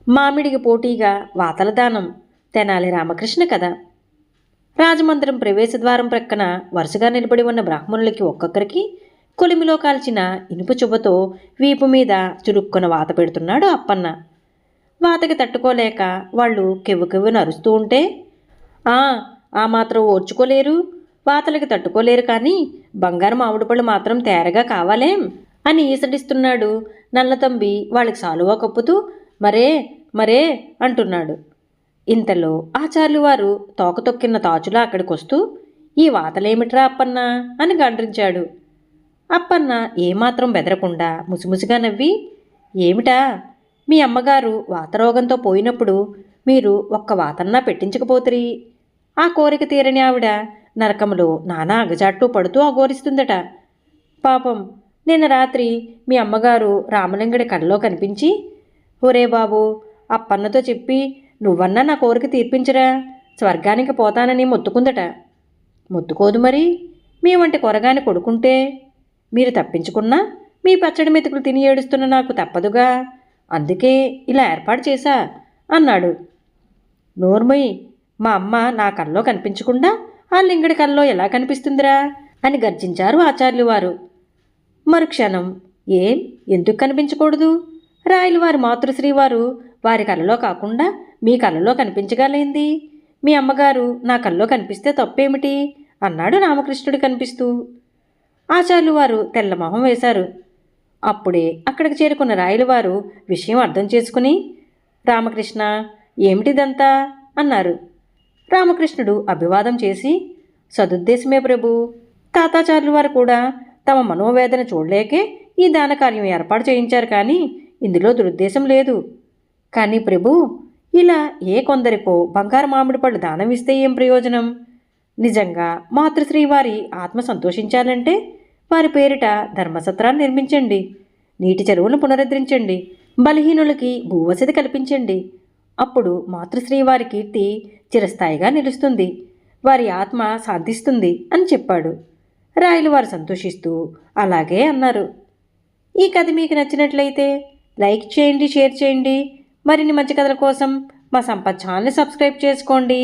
మామిడికి పోటీగా వాతల దానం. తెనాలి రామకృష్ణ కథ. రాజమందిరం ప్రవేశద్వారం ప్రక్కన వరుసగా నిలబడి ఉన్న బ్రాహ్మణులకి ఒక్కొక్కరికి కొలిమిలో కాల్చిన ఇనుప చువ్వతో వీపు మీద చురుక్కున వాత పెడుతున్నాడు అప్పన్న. వాతకి తట్టుకోలేక వాళ్ళు కెవ్వుకెవ్వున అరుస్తూ ఉంటే, ఆ మాత్రం ఓర్చుకోలేరు, వాతలకి తట్టుకోలేరు, కానీ బంగారు మామిడి పళ్ళు మాత్రం తేరగా కావాలేం అని ఈసడిస్తున్నాడు నల్లతంబి వాళ్ళకి సాలువా కప్పుతూ. మరే మరే అంటున్నాడు. ఇంతలో ఆచార్యులు వారు తోక తొక్కిన తాచులా అక్కడికొస్తూ, ఈ వాతలేమిట్రా అప్పన్న అని గండ్రించాడు. అప్పన్న ఏమాత్రం బెదరకుండా ముసిముసిగా నవ్వి, ఏమిటా, మీ అమ్మగారు వాతరోగంతో పోయినప్పుడు మీరు ఒక్క వాతన్నా పెట్టించకపోతురి. ఆ కోరిక తీరని ఆవిడ నరకంలో నానా అగజాట్లు పడుతూ అఘోరిస్తుందట. పాపం నిన్న రాత్రి మీ అమ్మగారు రామలింగడి కళ్ళలో కనిపించి, ఒరే బాబు, అప్పన్నతో చెప్పి నువ్వన్నా నా కోరిక తీర్పించరా, స్వర్గానికి పోతానని మొత్తుకుందట. మొత్తుకోదు మరి, మీ వంటి కొరగాని కొడుకుంటే మీరు తప్పించుకున్నా మీ పచ్చడి మెతుకులు తిని ఏడుస్తున్న నాకు తప్పదుగా, అందుకే ఇలా ఏర్పాటు చేశా అన్నాడు. నోర్మయ్, మా అమ్మ నా కల్లో కనిపించకుండా ఆ లింగడి కల్లో ఎలా కనిపిస్తుందిరా అని గర్జించారు ఆచార్యులు వారు. మరుక్షణం, ఎందుకు కనిపించకూడదు, రాయలవారి మాతృశ్రీవారు వారి కలలో కాకుండా మీ కలలో కనిపించగలేంది, మీ అమ్మగారు నా కల్లో కనిపిస్తే తప్పేమిటి అన్నాడు రామకృష్ణుడు కనిపిస్తూ. ఆచార్యులు వారు తెల్లమొహం వేశారు. అప్పుడే అక్కడికి చేరుకున్న రాయలవారు విషయం అర్థం చేసుకుని, రామకృష్ణ, ఏమిటిదంతా అన్నారు. రామకృష్ణుడు అభివాదం చేసి, సదుద్దేశమే ప్రభు, తాతాచార్యులు వారు కూడా తమ మనోవేదన చూడలేకే ఈ దానకార్యం ఏర్పాటు చేయించారు, కానీ ఇందులో దురుద్దేశం లేదు. కానీ ప్రభు, ఇలా కొందరికో బంగారు మామిడి పళ్ళు దానం ఇస్తే ఏం ప్రయోజనం? నిజంగా మాతృశ్రీ వారి ఆత్మ సంతోషించాలంటే వారి పేరిట ధర్మసత్రాన్ని నిర్మించండి, నీటి చెరువులను పునరుద్ధరించండి, బలహీనులకి భూవసతి కల్పించండి. అప్పుడు మాతృశ్రీ వారి కీర్తి చిరస్థాయిగా నిలుస్తుంది, వారి ఆత్మ శాంతిస్తుంది అని చెప్పాడు. రాయలు వారు సంతోషిస్తూ అలాగే అన్నారు. ఈ కథ మీకు నచ్చినట్లయితే లైక్ చేయండి, షేర్ చేయండి. మరిన్ని మంచి కథల కోసం మా సంపత్ ఛానల్ని సబ్స్క్రైబ్ చేసుకోండి.